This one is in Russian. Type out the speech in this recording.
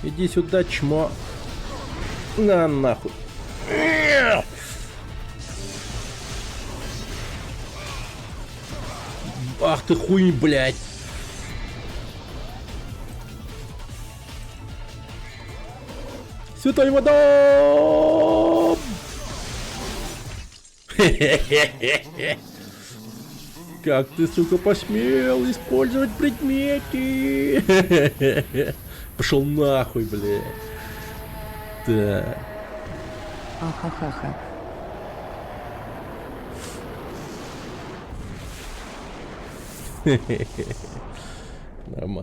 Иди сюда, чмо. На нахуй. Ах ты хуй, блядь. Святой вода! Как ты, сука, посмел использовать предметы? Пошел нахуй, блядь. Так. Ахахаха. Нормально.